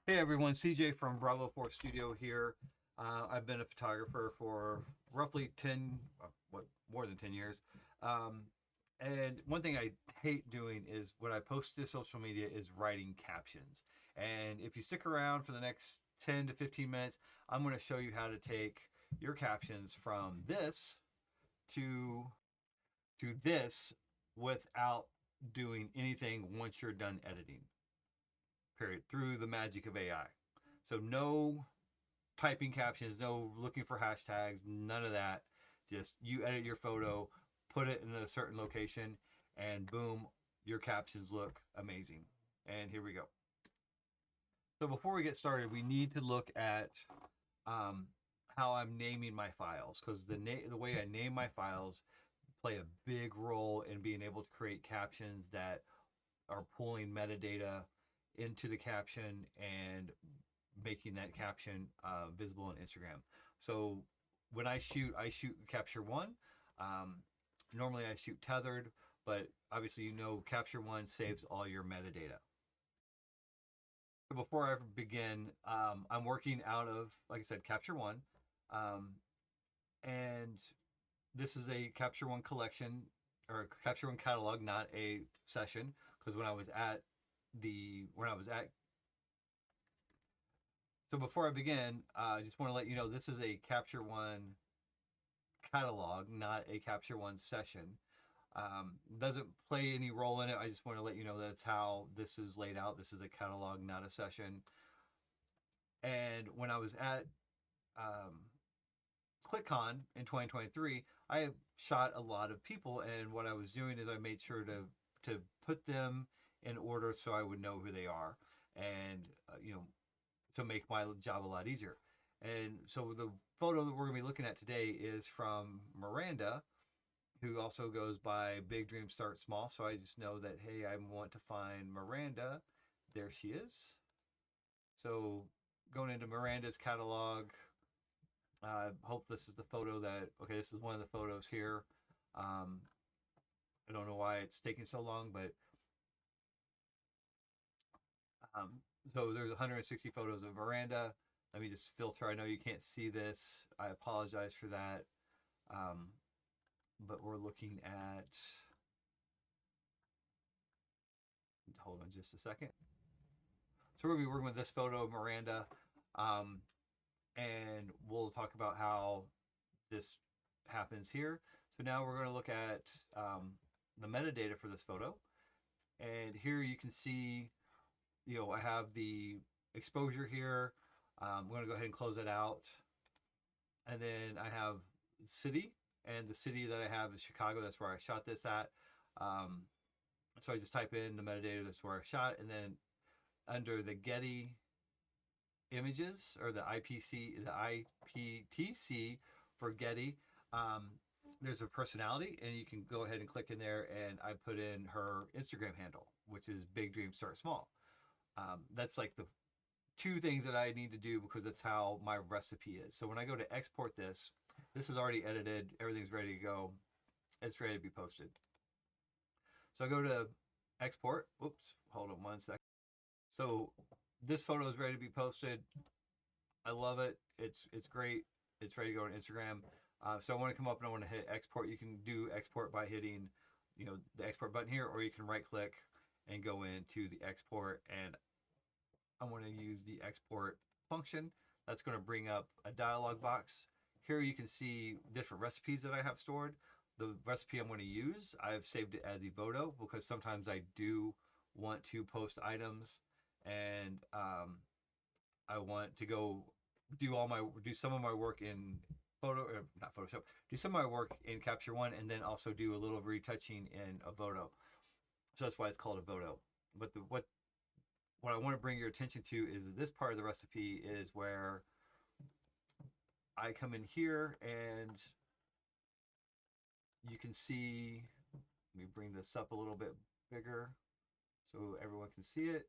Hey everyone, CJ from Bravo 4 Studio here. I've been a photographer for roughly 10, more than 10 years. Um, and one thing I hate doing is when I post to social media is writing captions. And if you stick around for the next 10 to 15 minutes, I'm going to show you how to take your captions from this to this without doing anything once you're done editing. Period. Through the magic of AI. So no typing captions, no looking for hashtags, none of that. Just you edit your photo, put it in a certain location, and boom, your captions look amazing. And here we go. So before we get started, we need to look at um, how I'm naming my files because the way I name my files play a big role in being able to create captions that are pulling metadata into the caption and making that caption visible on Instagram. So when I shoot Capture One. Um, Normally I shoot tethered, but obviously Capture One saves all your metadata. Before I begin, I'm working out of, like I said, Capture One, um, and this is a Capture One collection or a Capture One catalog, not a session. Because when I was at So before I begin, I just want to let you know this is a Capture One catalog, not a Capture One session. Doesn't play any role in it. I just want to let you know that's how this is laid out. This is a catalog, not a session. And when I was at um, ClickCon in 2023, I shot a lot of people, and what I was doing is I made sure to put them in order so I would know who they are, and to make my job a lot easier. And so the photo that we're going to be looking at today is from Miranda, who also goes by Big Dreams Start Small. So I just know that, hey, I want to find Miranda. There she is. So going into Miranda's catalog, hope this is the photo okay, this is one of the photos here. Um, I don't know why it's taking so long, but um, so there's 160 photos of Miranda. Let me just filter. I know you can't see this. I apologize for that. Um, but we're looking at, hold on just a second. So we're going to be working with this photo of Miranda, um, and we'll talk about how this happens here. So now we're going to look at the metadata for this photo. And here you can see, I have the exposure here. I'm going to go ahead and close it out. And then I have city, and the city that I have is Chicago. That's where I shot this at. Um, so I just type in the metadata. That's where I shot, and then under the Getty images or the IPTC for Getty, um, there's a personality, and you can go ahead and click in there. And I put in her Instagram handle, which is Big Dreams Start Small. That's like the two things that I need to do because that's how my recipe is. So when I go to export this, this is already edited. Everything's ready to go. It's ready to be posted. So I go to export. Oops, hold on one second. So this photo is ready to be posted. I love it. It's great. It's ready to go on Instagram. So I want to come up and I want to hit export. You can do export by hitting, the export button here, or you can right click and go into the export. And I want to use the export function. That's going to bring up a dialog box. Here you can see different recipes that I have stored. The recipe I'm going to use, I've saved it as Evoto because sometimes I do want to post items, and I want to go do some of my work in not Photoshop, do some of my work in Capture One, and then also do a little retouching in Evoto. So that's why it's called Evoto. But what I want to bring your attention to is this part of the recipe is where I come in here and you can see, let me bring this up a little bit bigger so everyone can see it.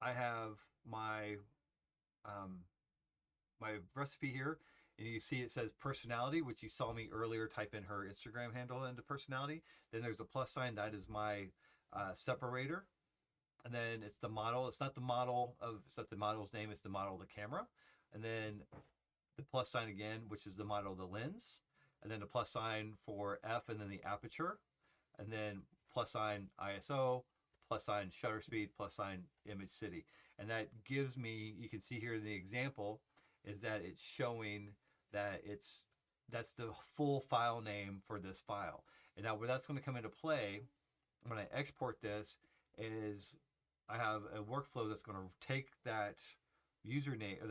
I have um, my recipe here, and you see it says personality, which you saw me earlier type in her Instagram handle into personality. Then there's a plus sign. That is my separator. and then it's the model. It's not the model of, it's not the model's name, it's the model of the camera. And then the plus sign again, which is the model of the lens. And then the plus sign for F, and then the aperture. And then plus sign ISO, plus sign shutter speed, plus sign image city. And that gives me, you can see here in the example, is that it's showing that that's the full file name for this file. And now where that's going to come into play when I export this is I have a workflow that's going to take that username, or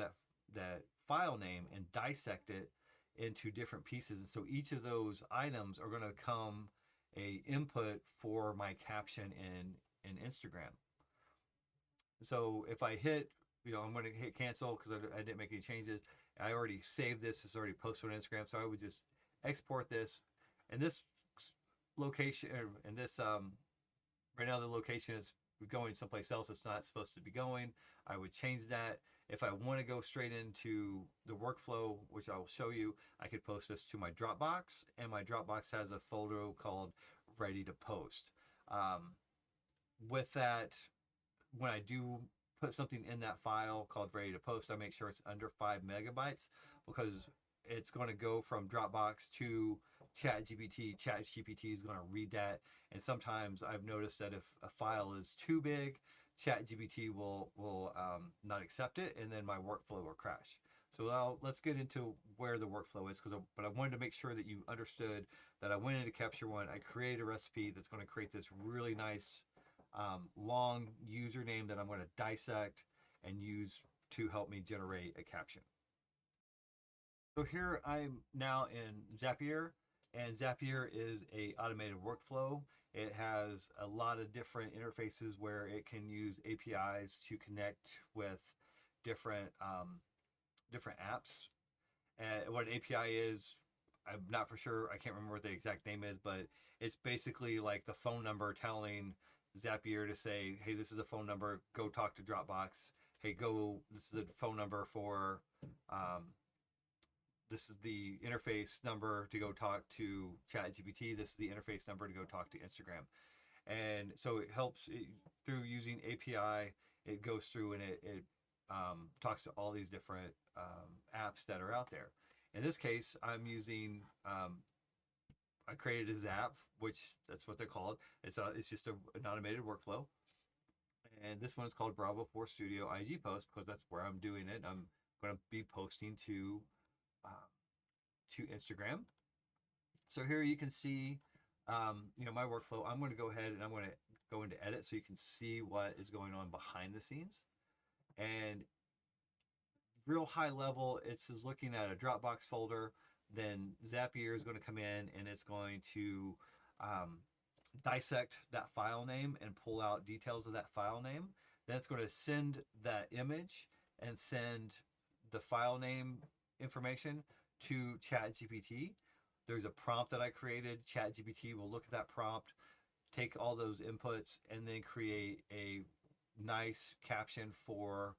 that file name, and dissect it into different pieces. And so each of those items are going to come a input for my caption in Instagram. So if I hit, I'm going to hit cancel because I didn't make any changes. I already saved this. It's already posted on Instagram. So I would just export this. And this location, and this, right now the location is going someplace else it's not supposed to be going. I would change that. If I want to go straight into the workflow, which I will show you, I could post this to my Dropbox, and my Dropbox has a folder called Ready to Post. With that, when I do put something in that file called Ready to Post, I make sure it's under 5 megabytes, because it's going to go from Dropbox to ChatGPT. ChatGPT is going to read that, and sometimes I've noticed that if a file is too big, ChatGPT will not accept it, and then my workflow will crash. So let's get into where the workflow is, but I wanted to make sure that you understood that I went into Capture One. I created a recipe that's going to create this really nice long username that I'm going to dissect and use to help me generate a caption. So here I'm now in Zapier, and Zapier is a automated workflow. It has a lot of different interfaces where it can use APIs to connect with different different apps. And what an API is, I'm not for sure. I can't remember what the exact name is, but it's basically like the phone number telling Zapier to say, hey, this is the phone number, go talk to Dropbox. Hey, this is the phone number for, this is the interface number to go talk to ChatGPT. This is the interface number to go talk to Instagram. And so it helps through using API. It goes through and it talks to all these different apps that are out there. In this case, I'm using, I created a Zap, which that's what they're called. It's just an automated workflow. And this one is called Bravo 4 Studio IG Post, because that's where I'm doing it. I'm going to be posting to Instagram. So here you can see, my workflow. I'm going to go ahead and I'm going to go into edit so you can see what is going on behind the scenes. And real high level, it's just looking at a Dropbox folder. Then Zapier is going to come in and it's going to dissect that file name and pull out details of that file name. Then it's going to send that image and send the file name information to ChatGPT. There's a prompt that I created. ChatGPT will look at that prompt, take all those inputs, and then create a nice caption for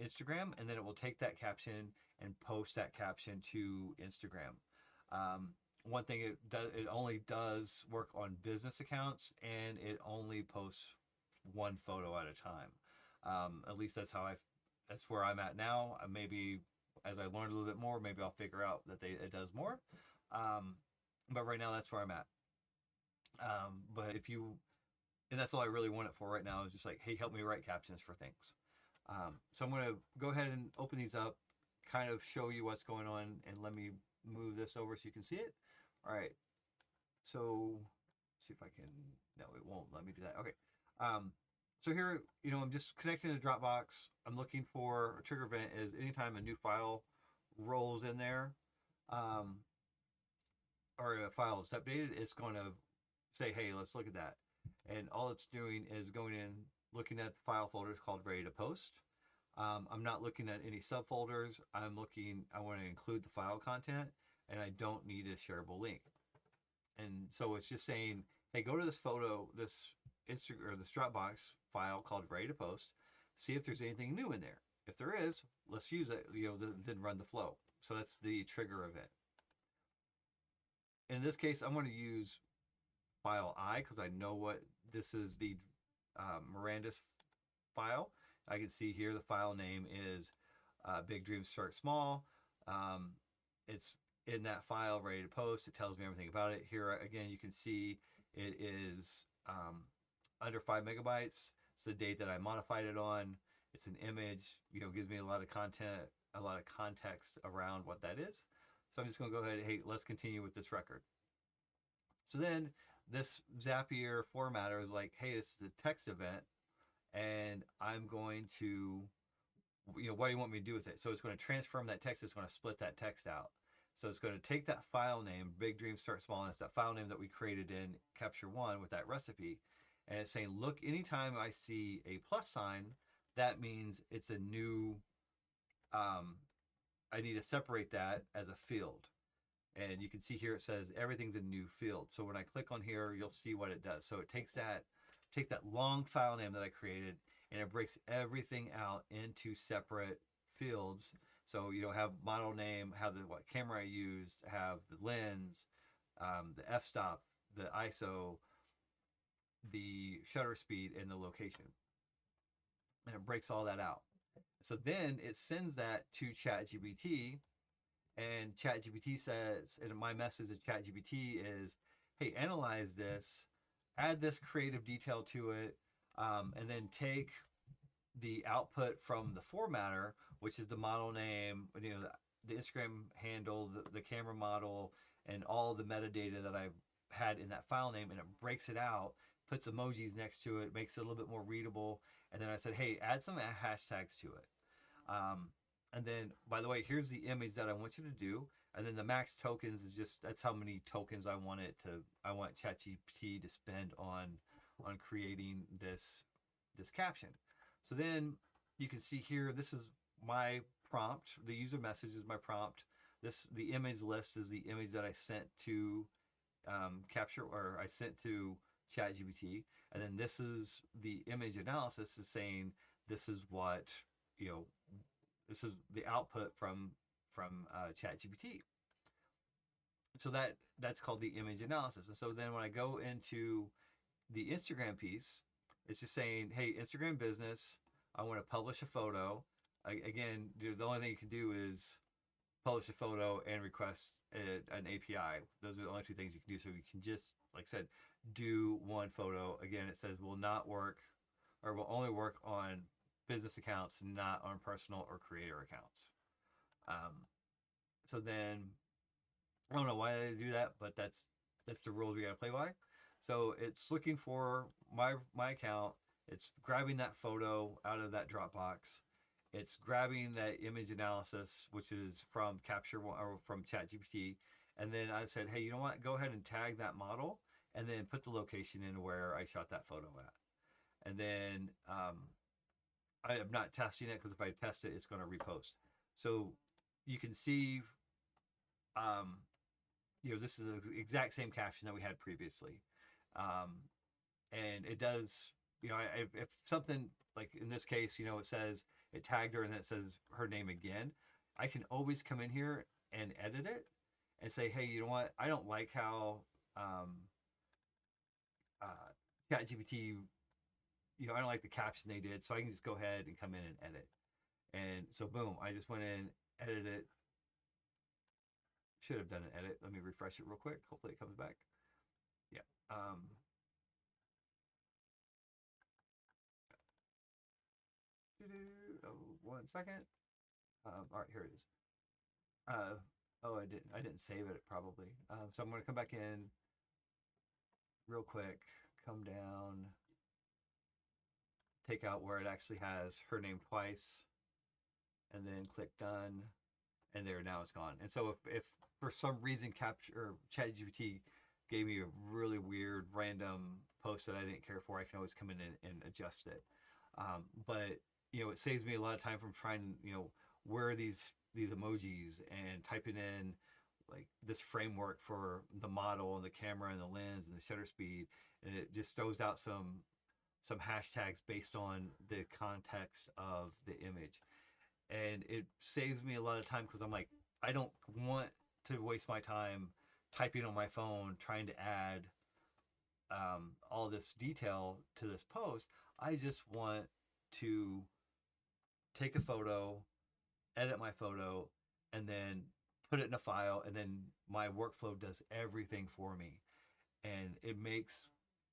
Instagram, and then it will take that caption and post that caption to Instagram. One thing it does, it only does work on business accounts, and it only posts one photo at a time. At least that's where I'm at now. Maybe as I learn a little bit more, maybe I'll figure out that it does more. But right now that's where I'm at. But and that's all I really want it for right now, is just like, hey, help me write captions for things. So I'm going to go ahead and open these up, kind of show you what's going on, and let me move this over so you can see it. All right. So let's see if I can, no, it won't let me do that. Okay. So here, I'm just connecting to Dropbox. I'm looking for a trigger event is anytime a new file rolls in there, or a file is updated, it's going to say, hey, let's look at that. And all it's doing is going in, looking at the file folders called Ready to Post. I'm not looking at any subfolders. I want to include the file content, and I don't need a shareable link. And so it's just saying, hey, go to this this Dropbox file called Ready to Post, see if there's anything new in there. If there is, let's use it, then run the flow. So that's the trigger event. In this case, I'm going to use file I, because I know what this is, the Mirandus file. I can see here the file name is Big Dreams Start Small. It's in that file ready to post. It tells me everything about it. Here again, you can see it is under 5 MB. It's the date that I modified it on. It's an image. Gives me a lot of content, a lot of context around what that is. So I'm just going to go ahead. Hey, let's continue with this record. So then this Zapier formatter is like, hey, this is a text event, and I'm going to, what do you want me to do with it? So it's going to transform that text. It's going to split that text out. So it's going to take that file name, Big Dreams Start Small, and it's that file name that we created in Capture One with that recipe. And it's saying, look, anytime I see a plus sign, that means it's a new, I need to separate that as a field. And you can see here it says everything's a new field. So when I click on here, you'll see what it does. So it takes that long file name that I created, and it breaks everything out into separate fields. So have model name, have what camera I used, have the lens, the f-stop, the ISO, the shutter speed, and the location. And it breaks all that out. So then it sends that to ChatGPT, and ChatGPT says, and my message to ChatGPT is, hey, analyze this, add this creative detail to it, and then take the output from the formatter, which is the model name, the Instagram handle, the camera model, and all the metadata that I've had in that file name, and it breaks it out, puts emojis next to it, makes it a little bit more readable. And then I said, hey, add some hashtags to it. And then, by the way, here's the image that I want you to do. And then the max tokens is that's how many tokens I want ChatGPT to spend on creating this caption. So then you can see here, this is my prompt. The user message is my prompt. The image list is the image that I sent to I sent to ChatGPT. And then this is the image analysis is saying, this is what, this is the output from ChatGPT. So that's called the image analysis. And so then when I go into the Instagram piece, it's just saying, hey, Instagram business, I want to publish a photo. Again, the only thing you can do is publish a photo and request an API. Those are the only two things you can do. So you can just, like I said, do one photo. Again, it says will not work, or will only work on business accounts, not on personal or creator accounts. So then I don't know why they do that, but that's the rules we got to play by. So it's looking for my account. It's grabbing that photo out of that Dropbox. It's grabbing that image analysis, which is from Capture One or from ChatGPT. And then I said, hey, you know what? Go ahead and tag that model, and then put the location in where I shot that photo at. And then I am not testing it, because if I test it, it's going to repost. So you can see, this is the exact same caption that we had previously. And it does, if something, like in this case, it says it tagged her and then it says her name again, I can always come in here and edit it and say, hey, you know what? I don't like how ChatGPT, I don't like the caption they did, so I can just go ahead and come in and edit. And so boom, I just went in, edited it. Should have done an edit. Let me refresh it real quick. Hopefully it comes back. Yeah. One second. All right, here it is. Oh, I didn't save it probably. So I'm going to come back in real quick, come down, take out where it actually has her name twice, and then click done, and there, now it's gone. And so if for some reason ChatGPT gave me a really weird random post that I didn't care for, I can always come in and adjust it. But it saves me a lot of time from trying, where are these emojis, and typing in like this framework for the model and the camera and the lens and the shutter speed, and it just throws out some hashtags based on the context of the image. And it saves me a lot of time, because I'm like, I don't want to waste my time typing on my phone trying to add all this detail to this post. I just want to take a photo, edit my photo, and then put it in a file, and then my workflow does everything for me. And it makes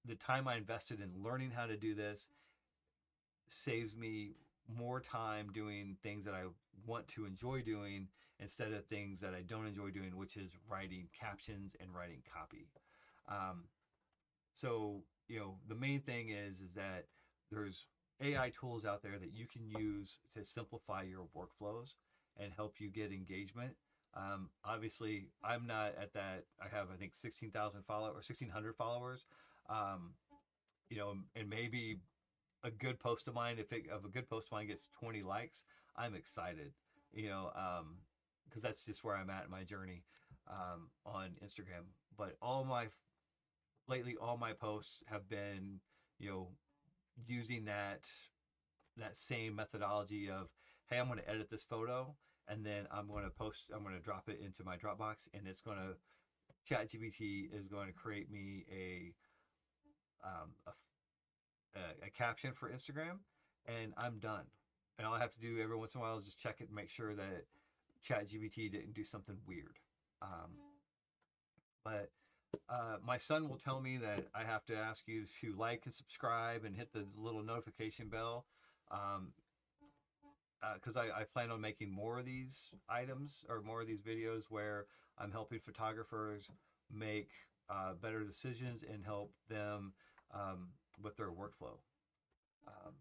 the time I invested in learning how to do this saves me more time doing things that I want to enjoy doing instead of things that I don't enjoy doing, which is writing captions and writing copy. Um, so, the main thing is that there's AI tools out there that you can use to simplify your workflows and help you get engagement. Obviously, I'm not at that. I have, I think, 16,000 followers or 1,600 followers. Um, and maybe a good post of mine, if a good post of mine gets 20 likes, I'm excited, because that's just where I'm at in my journey on Instagram. But all my posts have been, you know, using that same methodology of, hey, I'm going to edit this photo, and then I'm going to drop it into my Dropbox, and ChatGPT is going to create me um, a caption for Instagram, and I'm done. And all I have to do every once in a while is just check it and make sure that ChatGPT didn't do something weird. But my son will tell me that I have to ask you to like and subscribe and hit the little notification bell, because I plan on making more of these items or more of these videos where I'm helping photographers make better decisions and help them with their workflow. Um,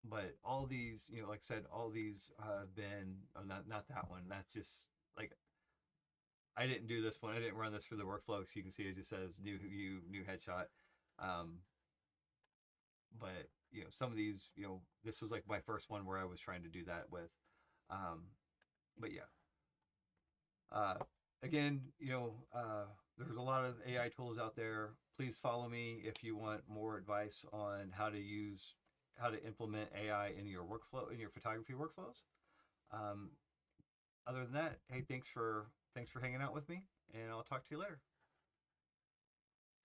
but all these, like I said, all these have been not that one. That's just like, I didn't do this one. I didn't run this for the workflow. So you can see it just says new view, new headshot. Um, but some of these, this was like my first one where I was trying to do that with. Um, but yeah, uh, again, there's a lot of AI tools out there. Please follow me if you want more advice on how to implement AI in your workflow, in your photography workflows. Um, Other than that, hey, thanks for hanging out with me, and I'll talk to you later.